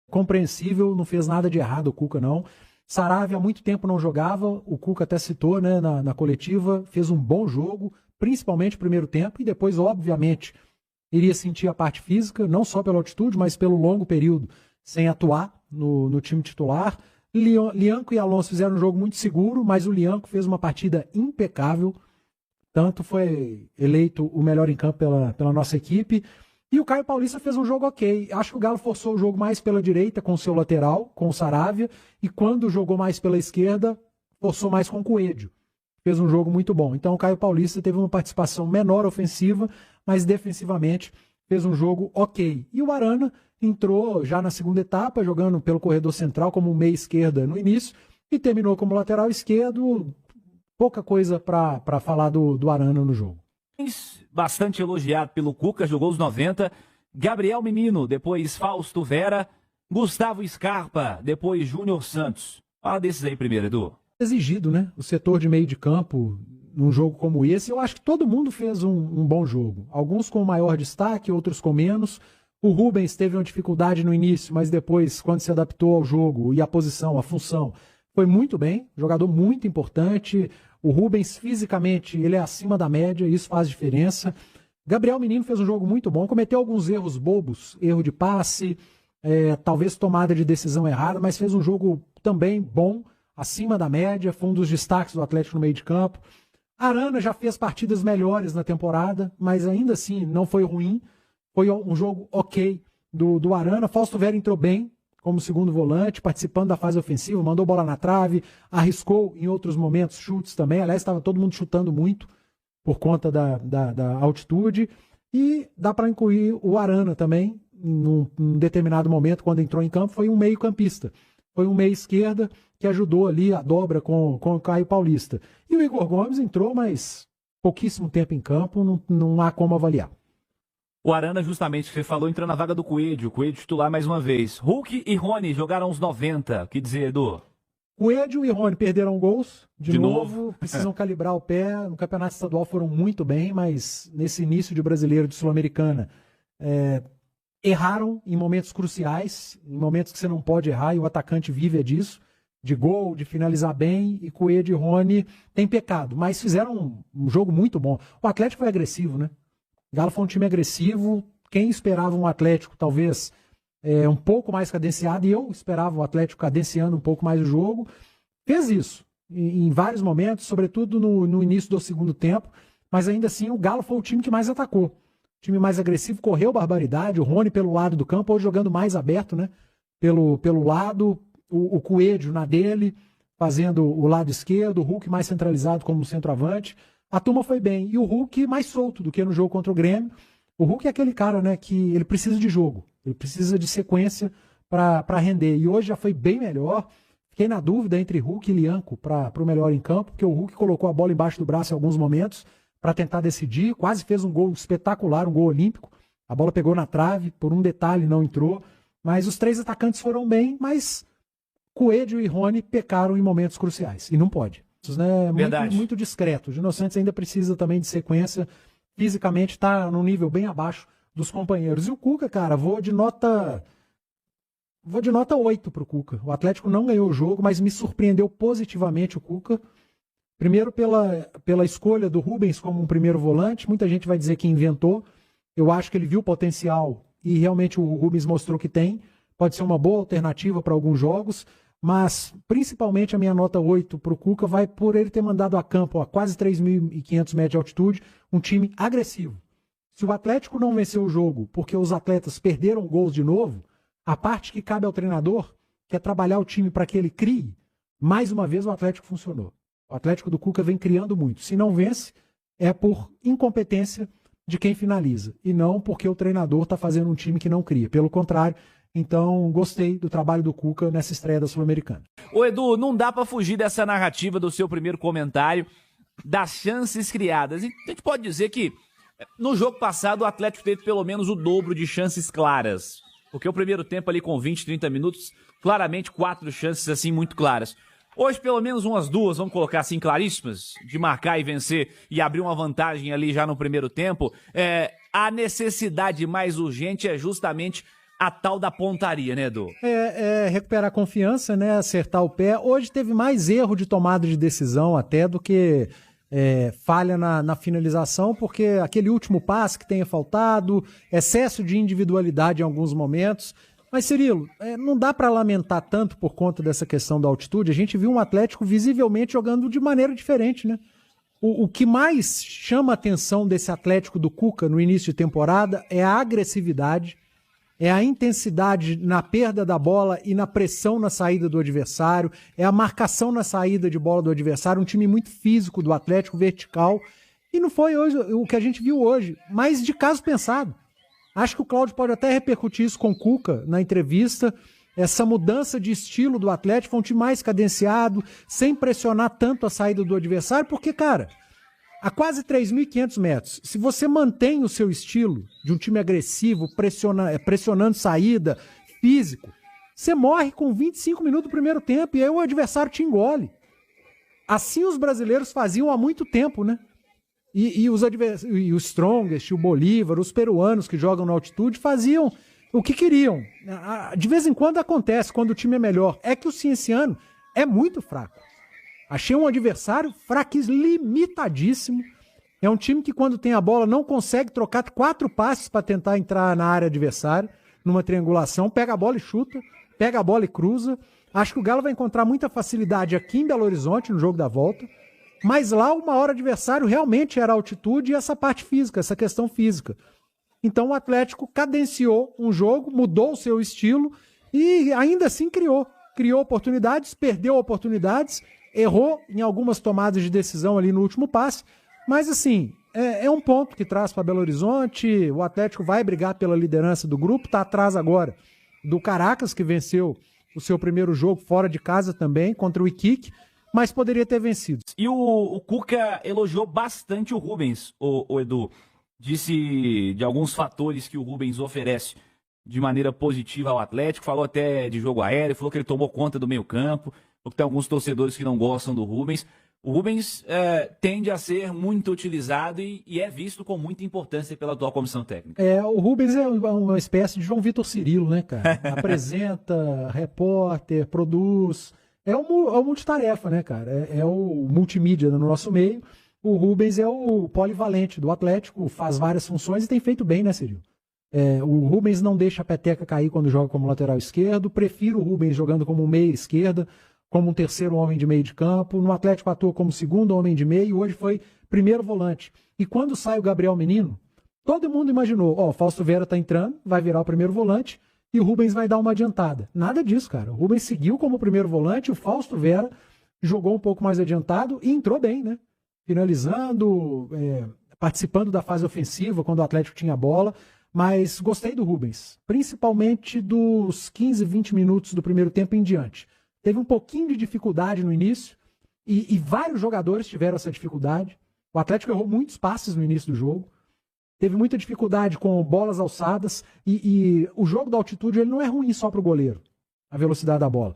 compreensível, não fez nada de errado o Cuca, não. Saravia há muito tempo não jogava, o Cuca até citou, né, na coletiva, fez um bom jogo, principalmente no primeiro tempo, e depois, obviamente, iria sentir a parte física, não só pela altitude, mas pelo longo período sem atuar no time titular. Lianco e Alonso fizeram um jogo muito seguro, mas o Lianco fez uma partida impecável, tanto foi eleito o melhor em campo pela nossa equipe. E o Caio Paulista fez um jogo ok. Acho que o Galo forçou o jogo mais pela direita com o seu lateral, com o Saravia, e quando jogou mais pela esquerda, forçou mais com o Coelho. Fez um jogo muito bom. Então o Caio Paulista teve uma participação menor ofensiva, mas defensivamente fez um jogo ok. E o Arana entrou já na segunda etapa, jogando pelo corredor central como meia esquerda no início, e terminou como lateral esquerdo. Pouca coisa para falar do Arana no jogo. Bastante elogiado pelo Cuca, jogou os 90. Gabriel Menino, depois Fausto Vera. Gustavo Scarpa, depois Júnior Santos. Fala desses aí primeiro, Edu. Exigido, né? O setor de meio de campo, num jogo como esse, eu acho que todo mundo fez um bom jogo. Alguns com maior destaque, outros com menos. O Rubens teve uma dificuldade no início, mas depois, quando se adaptou ao jogo e à posição, à função, foi muito bem. Jogador muito importante. O Rubens, fisicamente, ele é acima da média, isso faz diferença. Gabriel Menino fez um jogo muito bom, cometeu alguns erros bobos, erro de passe, talvez tomada de decisão errada, mas fez um jogo também bom, acima da média, foi um dos destaques do Atlético no meio de campo. Arana já fez partidas melhores na temporada, mas ainda assim não foi ruim, foi um jogo ok do Arana. Fausto Vera entrou bem como segundo volante, participando da fase ofensiva, mandou bola na trave, arriscou em outros momentos chutes também. Aliás, estava todo mundo chutando muito por conta da altitude. E dá para incluir o Arana também, num determinado momento, quando entrou em campo, foi um meio-campista. Foi um meia-esquerda que ajudou ali a dobra com o Caio Paulista. E o Igor Gomes entrou, mas pouquíssimo tempo em campo, não há como avaliar. O Arana, justamente, você falou, entrou na vaga do Coelho. O Coelho titular mais uma vez. Hulk e Rony jogaram os 90. O que dizer, Edu? Coelho e Rony perderam gols. De novo. Precisam calibrar o pé. No campeonato estadual foram muito bem, mas nesse início de brasileiro de Sul-Americana, erraram em momentos cruciais, em momentos que você não pode errar, e o atacante vive disso, de gol, de finalizar bem, e Coelho e Rony têm pecado, mas fizeram um jogo muito bom. O Atlético foi agressivo, né? O Galo foi um time agressivo. Quem esperava um Atlético talvez um pouco mais cadenciado, e eu esperava o Atlético cadenciando um pouco mais o jogo, fez isso em vários momentos, sobretudo no início do segundo tempo, mas ainda assim o Galo foi o time que mais atacou, o time mais agressivo, correu barbaridade. O Rony pelo lado do campo, hoje jogando mais aberto, né? Pelo lado, o Coelho na dele, fazendo o lado esquerdo, o Hulk mais centralizado como centroavante. A turma foi bem. E o Hulk mais solto do que no jogo contra o Grêmio. O Hulk é aquele cara, né, que ele precisa de jogo. Ele precisa de sequência para render. E hoje já foi bem melhor. Fiquei na dúvida entre Hulk e Lianco para o melhor em campo, porque o Hulk colocou a bola embaixo do braço em alguns momentos para tentar decidir. Quase fez um gol espetacular, um gol olímpico. A bola pegou na trave, por um detalhe não entrou. Mas os três atacantes foram bem, mas Coelho e Rony pecaram em momentos cruciais. E não pode. Né? Muito discreto. O Júnior Santos ainda precisa também de sequência. Fisicamente está num nível bem abaixo dos companheiros. E o Cuca, cara, vou de nota 8 pro Cuca. O Atlético não ganhou o jogo, mas me surpreendeu positivamente o Cuca. Primeiro pela escolha do Rubens como um primeiro volante. Muita gente vai dizer que inventou. Eu acho que ele viu potencial e realmente o Rubens mostrou que tem. Pode ser uma boa alternativa para alguns jogos. Mas, principalmente, a minha nota 8 para o Cuca vai por ele ter mandado a campo a quase 3.500 metros de altitude, um time agressivo. Se o Atlético não venceu o jogo porque os atletas perderam gols de novo, a parte que cabe ao treinador, que é trabalhar o time para que ele crie, mais uma vez o Atlético funcionou. O Atlético do Cuca vem criando muito. Se não vence, é por incompetência de quem finaliza, e não porque o treinador está fazendo um time que não cria. Pelo contrário. Então, gostei do trabalho do Cuca nessa estreia da Sul-Americana. Ô Edu, não dá pra fugir dessa narrativa do seu primeiro comentário das chances criadas. A gente pode dizer que no jogo passado o Atlético teve pelo menos o dobro de chances claras. Porque o primeiro tempo ali com 20, 30 minutos, claramente 4 chances assim muito claras. Hoje pelo menos umas 2, vamos colocar assim claríssimas, de marcar e vencer e abrir uma vantagem ali já no primeiro tempo. A necessidade mais urgente é justamente a tal da pontaria, né, Edu? Recuperar a confiança, né? Acertar o pé. Hoje teve mais erro de tomada de decisão até do que falha na finalização, porque aquele último passe que tenha faltado, excesso de individualidade em alguns momentos. Mas, Cirilo, não dá para lamentar tanto por conta dessa questão da altitude. A gente viu um Atlético visivelmente jogando de maneira diferente, né? O que mais chama a atenção desse Atlético do Cuca no início de temporada é a agressividade, é a intensidade na perda da bola e na pressão na saída do adversário, é a marcação na saída de bola do adversário, um time muito físico do Atlético, vertical. E não foi hoje o que a gente viu hoje, mas de caso pensado. Acho que o Cláudio pode até repercutir isso com o Cuca na entrevista. Essa mudança de estilo do Atlético, foi um time mais cadenciado, sem pressionar tanto a saída do adversário, porque, cara, a quase 3.500 metros, se você mantém o seu estilo de um time agressivo, pressionando saída, físico, você morre com 25 minutos do primeiro tempo e aí o adversário te engole. Assim os brasileiros faziam há muito tempo, né? E o Strongest, o Bolívar, os peruanos que jogam na altitude faziam o que queriam. De vez em quando acontece, quando o time é melhor. É que o Cienciano é muito fraco. Achei um adversário fraquíssimo, limitadíssimo. É um time que quando tem a bola não consegue trocar 4 passes para tentar entrar na área adversária, numa triangulação, pega a bola e chuta, pega a bola e cruza. Acho que o Galo vai encontrar muita facilidade aqui em Belo Horizonte, no jogo da volta. Mas lá o maior adversário realmente era a altitude e essa parte física, essa questão física. Então o Atlético cadenciou um jogo, mudou o seu estilo e ainda assim criou oportunidades, perdeu oportunidades, errou em algumas tomadas de decisão ali no último passe, mas assim, é um ponto que traz para Belo Horizonte. O Atlético vai brigar pela liderança do grupo, está atrás agora do Caracas, que venceu o seu primeiro jogo fora de casa também, contra o Iquique, mas poderia ter vencido. E o Cuca elogiou bastante o Rubens, o Edu. Disse de alguns fatores que o Rubens oferece de maneira positiva ao Atlético, falou até de jogo aéreo, falou que ele tomou conta do meio-campo, falou que tem alguns torcedores que não gostam do Rubens. O Rubens tende a ser muito utilizado e é visto com muita importância pela atual comissão técnica. O Rubens é uma espécie de João Vitor Cirilo, né, cara? Apresenta, repórter, produz. É um multitarefa, né, cara? É o multimídia no nosso meio. O Rubens é o polivalente do Atlético, faz várias funções e tem feito bem, né, Cirilo? O Rubens não deixa a peteca cair quando joga como lateral esquerdo. Prefiro o Rubens jogando como meia esquerda, como um terceiro homem de meio de campo. No Atlético atua como segundo homem de meio, hoje foi primeiro volante. E quando sai o Gabriel Menino, todo mundo imaginou, o Fausto Vera tá entrando, vai virar o primeiro volante e o Rubens vai dar uma adiantada. Nada disso, cara. O Rubens seguiu como primeiro volante, o Fausto Vera jogou um pouco mais adiantado e entrou bem, né? Finalizando, participando da fase ofensiva quando o Atlético tinha a bola. Mas gostei do Rubens, principalmente dos 15, 20 minutos do primeiro tempo em diante. Teve um pouquinho de dificuldade no início e vários jogadores tiveram essa dificuldade. O Atlético errou muitos passes no início do jogo. Teve muita dificuldade com bolas alçadas e o jogo da altitude ele não é ruim só para o goleiro, a velocidade da bola.